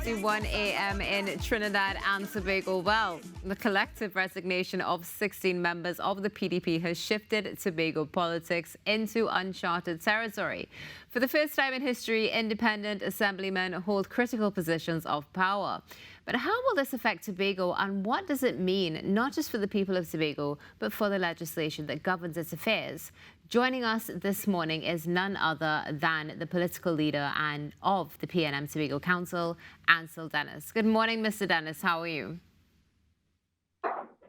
6:51 a.m. in Trinidad and Tobago. Well, the collective resignation of 16 members of the PDP has shifted Tobago politics into uncharted territory. For the first time in history, independent assemblymen hold critical positions of power. But how will this affect Tobago, and what does it mean, not just for the people of Tobago, but for the legislation that governs its affairs? Joining us this morning is none other than the political leader and of the PNM Tobago Council, Ancil Dennis. Good morning, Mr. Dennis. How are you?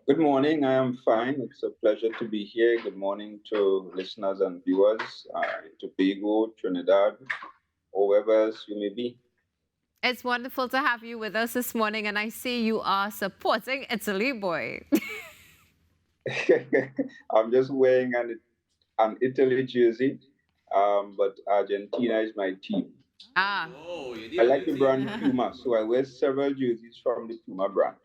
Good morning. I am fine. It's a pleasure to be here. Good morning to listeners and viewers in Tobago, Trinidad, or wherever else you may be. It's wonderful to have you with us this morning, and I see you are supporting Italy, boy. I'm just wearing an Italy jersey, but Argentina is my team. Ah. I like the brand Puma, so I wear several jerseys from the Puma brand.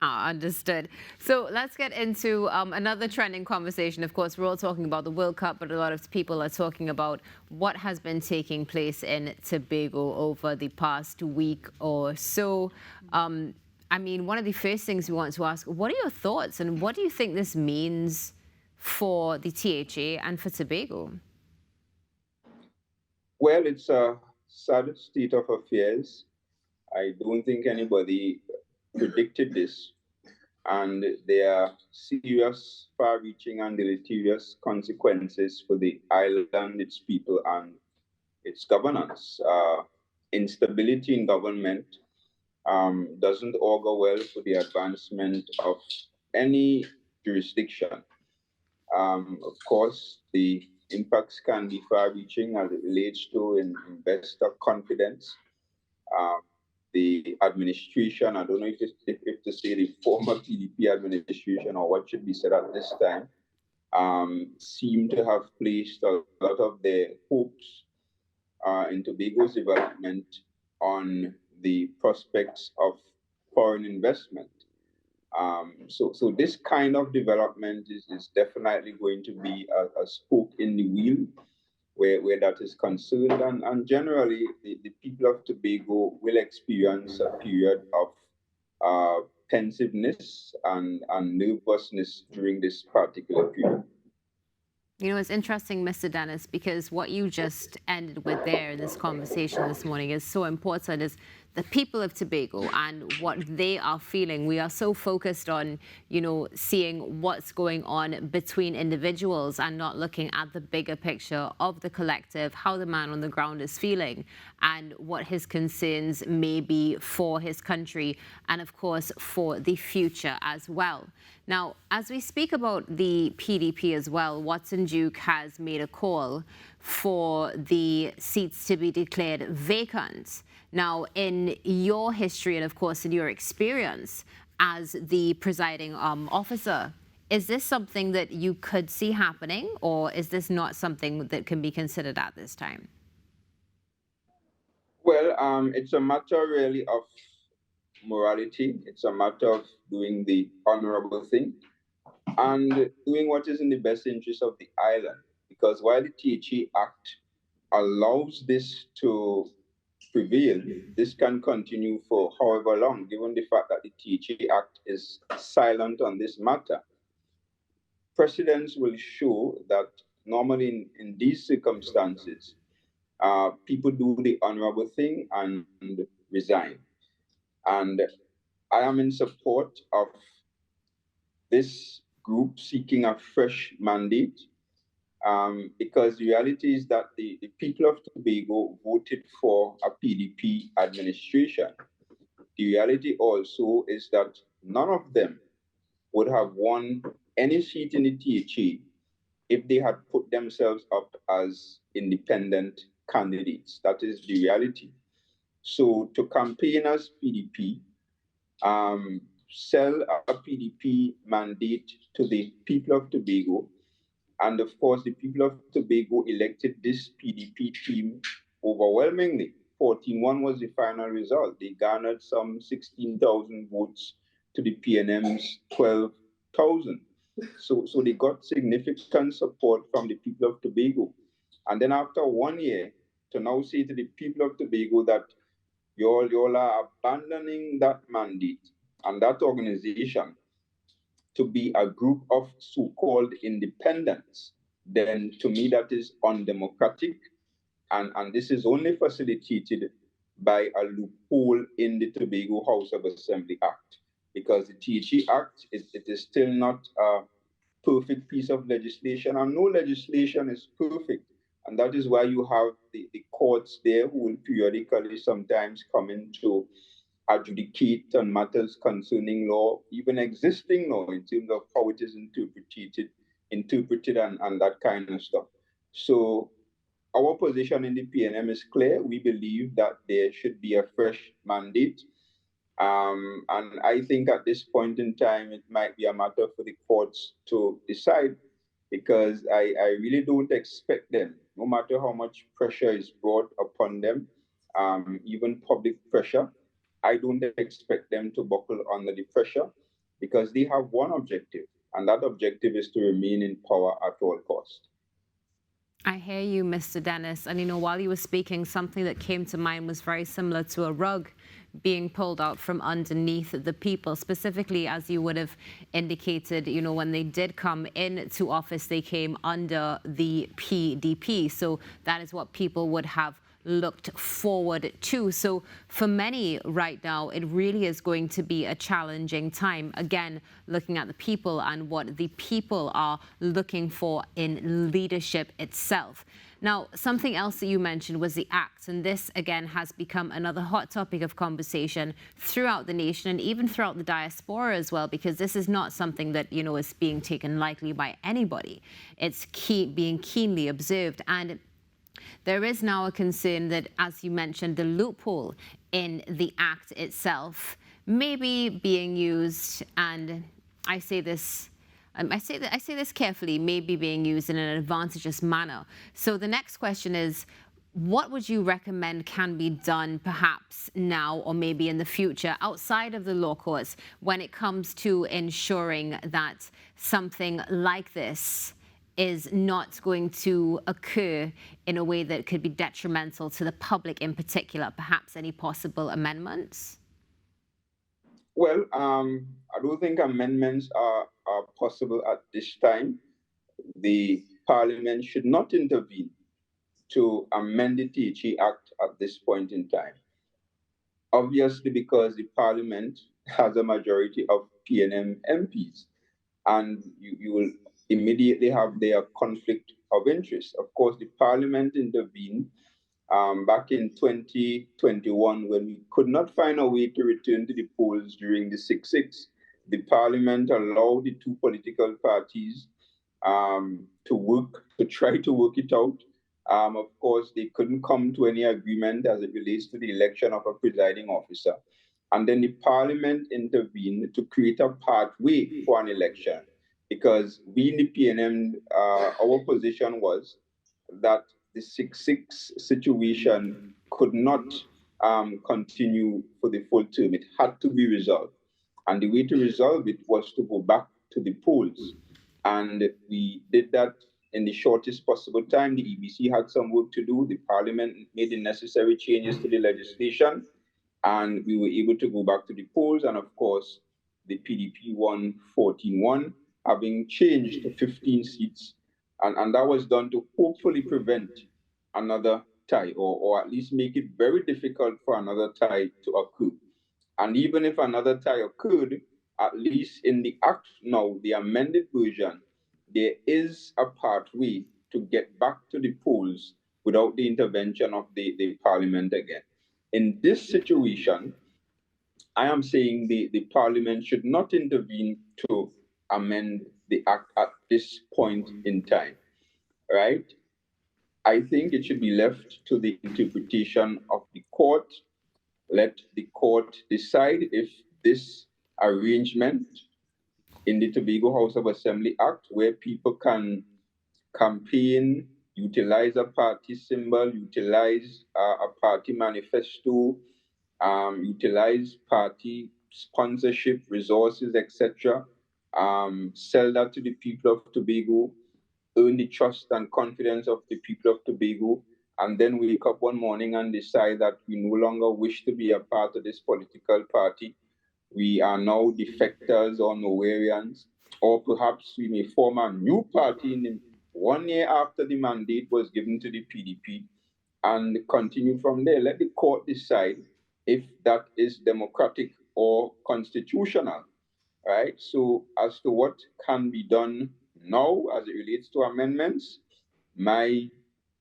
Understood. So let's get into another trending conversation. Of course, we're all talking about the World Cup, but a lot of people are talking about what has been taking place in Tobago over the past week or so. I mean, one of the first things we want to ask, what are your thoughts and what do you think this means for the THA and for Tobago? Well, it's a sad state of affairs. I don't think anybody predicted this, and there are serious, far-reaching and deleterious consequences for the island, its people, and its governance. Instability in government doesn't augur well for the advancement of any jurisdiction. Of course, the impacts can be far-reaching as it relates to investor confidence. The administration, I don't know if to say the former PDP administration or what should be said at this time, seem to have placed a lot of their hopes in Tobago's development on the prospects of foreign investment. So this kind of development is definitely going to be a spoke in the wheel where that is concerned. And generally, the people of Tobago will experience a period of pensiveness and nervousness during this particular period. You know, it's interesting, Mr. Dennis, because what you just ended with there in this conversation this morning is so important, is the people of Tobago and what they are feeling. We are so focused on, you know, seeing what's going on between individuals and not looking at the bigger picture of the collective, how the man on the ground is feeling and what his concerns may be for his country and, of course, for the future as well. Now, as we speak about the PDP as well, Watson Duke has made a call for the seats to be declared vacant. Now, in your history and, of course, in your experience as the presiding officer, is this something that you could see happening, or is this not something that can be considered at this time? Well, it's a matter really of morality. It's a matter of doing the honorable thing and doing what is in the best interest of the island. Because while the THA Act allows this to prevail, this can continue for however long, given the fact that the THA Act is silent on this matter. Precedents will show that normally in these circumstances, people do the honorable thing and resign. And I am in support of this group seeking a fresh mandate because the reality is that the people of Tobago voted for a PDP administration. The reality also is that none of them would have won any seat in the THA if they had put themselves up as independent candidates. That is the reality. So to campaign as PDP, sell a PDP mandate to the people of Tobago, and of course, the people of Tobago elected this PDP team overwhelmingly. 14-1 was the final result. They garnered some 16,000 votes to the PNM's 12,000. So they got significant support from the people of Tobago. And then after 1 year, to now say to the people of Tobago that you all are abandoning that mandate and that organization to be a group of so-called independents, then to me that is undemocratic, and this is only facilitated by a loophole in the Tobago House of Assembly Act, because the THE Act, it is still not a perfect piece of legislation, and no legislation is perfect. And that is why you have the courts there who will periodically sometimes come in to adjudicate on matters concerning law, even existing law, in terms of how it is interpreted and that kind of stuff. So our position in the PNM is clear. We believe that there should be a fresh mandate. And I think at this point in time, it might be a matter for the courts to decide, because I really don't expect them, no matter how much pressure is brought upon them, even public pressure, I don't expect them to buckle under the pressure, because they have one objective, and that objective is to remain in power at all cost. I hear you, Mr. Dennis. And, while you were speaking, something that came to mind was very similar to a rug being pulled out from underneath the people, specifically, as you would have indicated, when they did come into office, they came under the PDP. So that is what people would have looked forward to. So for many right now, it really is going to be a challenging time. Again, looking at the people and what the people are looking for in leadership itself. Now, something else that you mentioned was the act, and this again has become another hot topic of conversation throughout the nation and even throughout the diaspora as well, because this is not something that, is being taken lightly by anybody. It's being keenly observed, and there is now a concern that, as you mentioned, the loophole in the act itself may be being used, and I say this carefully, may be being used in an advantageous manner. So the next question is, what would you recommend can be done perhaps now or maybe in the future outside of the law courts when it comes to ensuring that something like this is not going to occur in a way that could be detrimental to the public in particular? Perhaps any possible amendments? Well, I don't think amendments are possible at this time. The Parliament should not intervene to amend the THE Act at this point in time. Obviously, because the Parliament has a majority of PNM MPs, and you will immediately have their conflict of interest. Of course, the Parliament intervened back in 2021 when we could not find a way to return to the polls during the 6-6. The Parliament allowed the two political parties to try to work it out. Of course, they couldn't come to any agreement as it relates to the election of a presiding officer. And then the Parliament intervened to create a pathway for an election, because we in the PNM, our position was that the 6-6 situation could not continue for the full term. It had to be resolved. And the way to resolve it was to go back to the polls. And we did that in the shortest possible time. The EBC had some work to do. The Parliament made the necessary changes to the legislation, and we were able to go back to the polls. And of course, the PDP won 14-1, having changed to 15 seats. And that was done to hopefully prevent another tie, or at least make it very difficult for another tie to occur. And even if another tie occurred, at least in the act now, the amended version, there is a pathway to get back to the polls without the intervention of the Parliament again. In this situation, I am saying the Parliament should not intervene to amend the act at this point in time, right? I think it should be left to the interpretation of the court. Let the court decide if this arrangement in the Tobago House of Assembly Act, where people can campaign, utilize a party symbol, utilize a party manifesto, utilize party sponsorship, resources, etc., sell that to the people of Tobago, earn the trust and confidence of the people of Tobago, and then wake up one morning and decide that we no longer wish to be a part of this political party. We are now defectors or Nowarians, or perhaps we may form a new party in 1 year after the mandate was given to the PDP and continue from there. Let the court decide if that is democratic or constitutional, right? So, as to what can be done now as it relates to amendments, my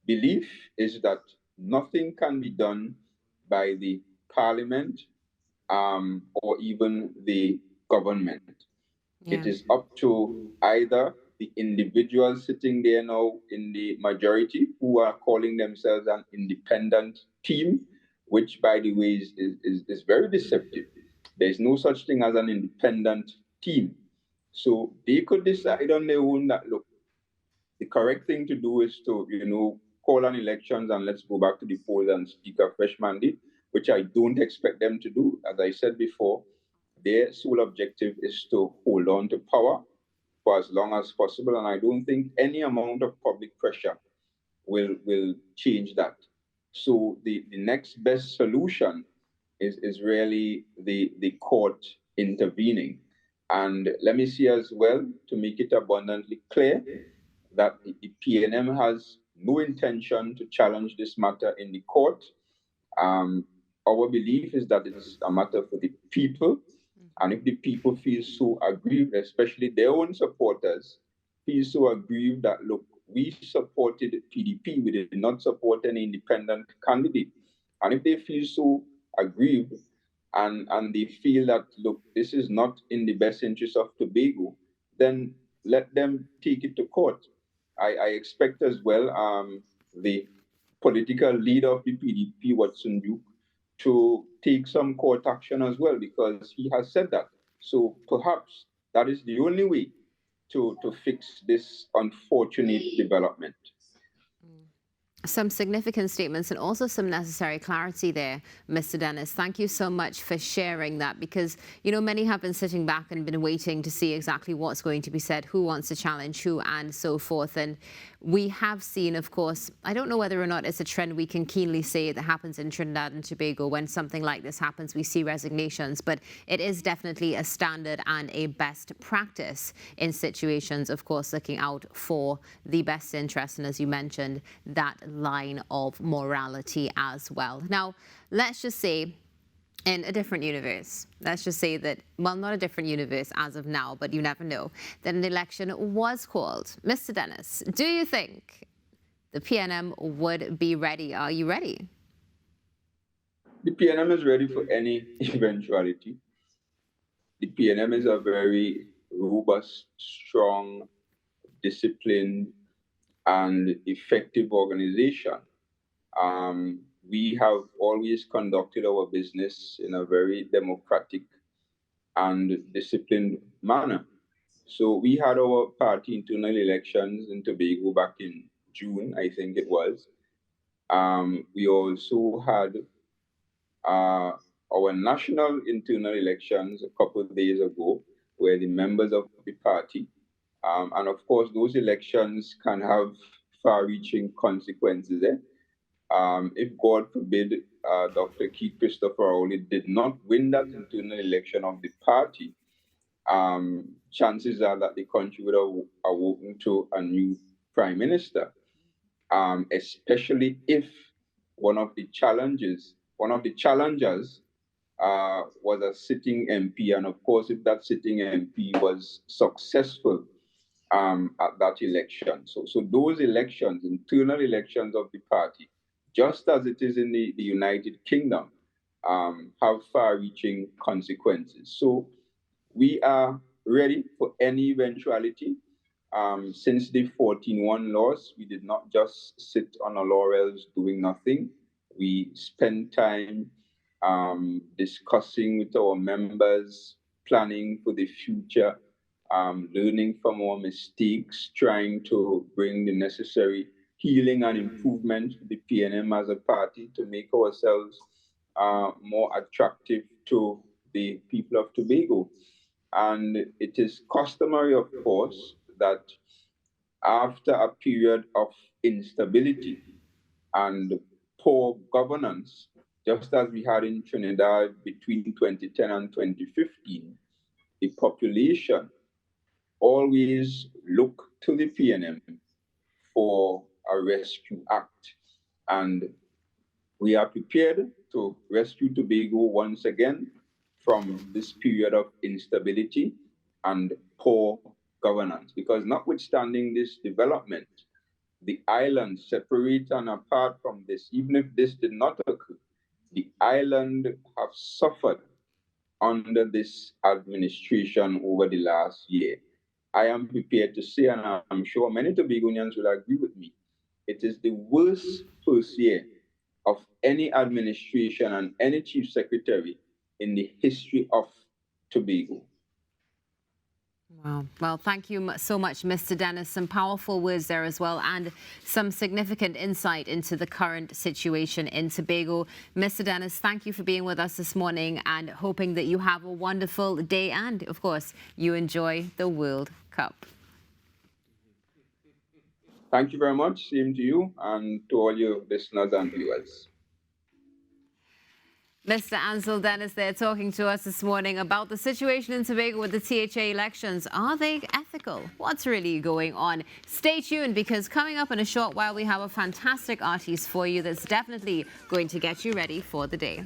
belief is that nothing can be done by the parliament or even the government. Yeah. It is up to either the individuals sitting there now in the majority who are calling themselves an independent team, which, by the way, is very deceptive. There's no such thing as an independent team. So they could decide on their own that, look, the correct thing to do is to, call on elections and let's go back to the polls and seek a fresh mandate, which I don't expect them to do. As I said before, their sole objective is to hold on to power for as long as possible. And I don't think any amount of public pressure will change that. So the next best solution is really the court intervening. And let me see as well, to make it abundantly clear, that the PNM has no intention to challenge this matter in the court. Our belief is that it's a matter for the people. And if the people feel so aggrieved, especially their own supporters, feel so aggrieved that, look, we supported PDP, we did not support any independent candidate. And if they feel so aggrieved and they feel that, look, this is not in the best interest of Tobago, then let them take it to court. I expect as well the political leader of the PDP, Watson Duke, to take some court action as well, because he has said that. So perhaps that is the only way to fix this unfortunate development. Some significant statements and also some necessary clarity there, Mr. Dennis. Thank you so much for sharing that, because, many have been sitting back and been waiting to see exactly what's going to be said, who wants to challenge who, and so forth. And we have seen, of course, I don't know whether or not it's a trend we can keenly say that happens in Trinidad and Tobago. When something like this happens, we see resignations, but it is definitely a standard and a best practice in situations, of course, looking out for the best interest. And as you mentioned, that line of morality as well. Now, let's just say in a different universe, let's just say that, well, not a different universe as of now, but you never know, that an election was called. Mr. Dennis, do you think the PNM would be ready? Are you ready? The PNM is ready for any eventuality. The PNM is a very robust, strong, disciplined, and effective organization. We have always conducted our business in a very democratic and disciplined manner. So we had our party internal elections in Tobago back in June, I think it was. We also had our national internal elections a couple of days ago, where the members of the party, and of course, those elections can have far-reaching consequences. If, God forbid, Dr. Keith Christopher Rowley did not win that internal election of the party, chances are that the country would have awoken to a new prime minister, especially if one of the challengers was a sitting MP. And of course, if that sitting MP was successful at that election. So those elections, internal elections of the party, just as it is in the United Kingdom, have far-reaching consequences. So we are ready for any eventuality. Since the 14-1 loss, we did not just sit on our laurels doing nothing. We spent time discussing with our members, planning for the future, learning from our mistakes, trying to bring the necessary healing and improvement to the PNM as a party to make ourselves more attractive to the people of Tobago. And it is customary, of course, that after a period of instability, and poor governance, just as we had in Trinidad between 2010 and 2015, the population always look to the PNM for a rescue act. And we are prepared to rescue Tobago once again from this period of instability and poor governance. Because notwithstanding this development, the island, separate and apart from this, even if this did not occur, the island have suffered under this administration over the last year. I am prepared to say, and I'm sure many Tobagonians will agree with me, it is the worst first year of any administration and any chief secretary in the history of Tobago. Wow. Well, thank you so much, Mr. Dennis. Some powerful words there as well, and some significant insight into the current situation in Tobago. Mr. Dennis, thank you for being with us this morning, and hoping that you have a wonderful day and, of course, you enjoy the World Cup. Thank you very much. Same to you and to all your listeners and viewers. Mr. Ancil Dennis there talking to us this morning about the situation in Tobago with the THA elections. Are they ethical? What's really going on? Stay tuned, because coming up in a short while, we have a fantastic artiste for you that's definitely going to get you ready for the day.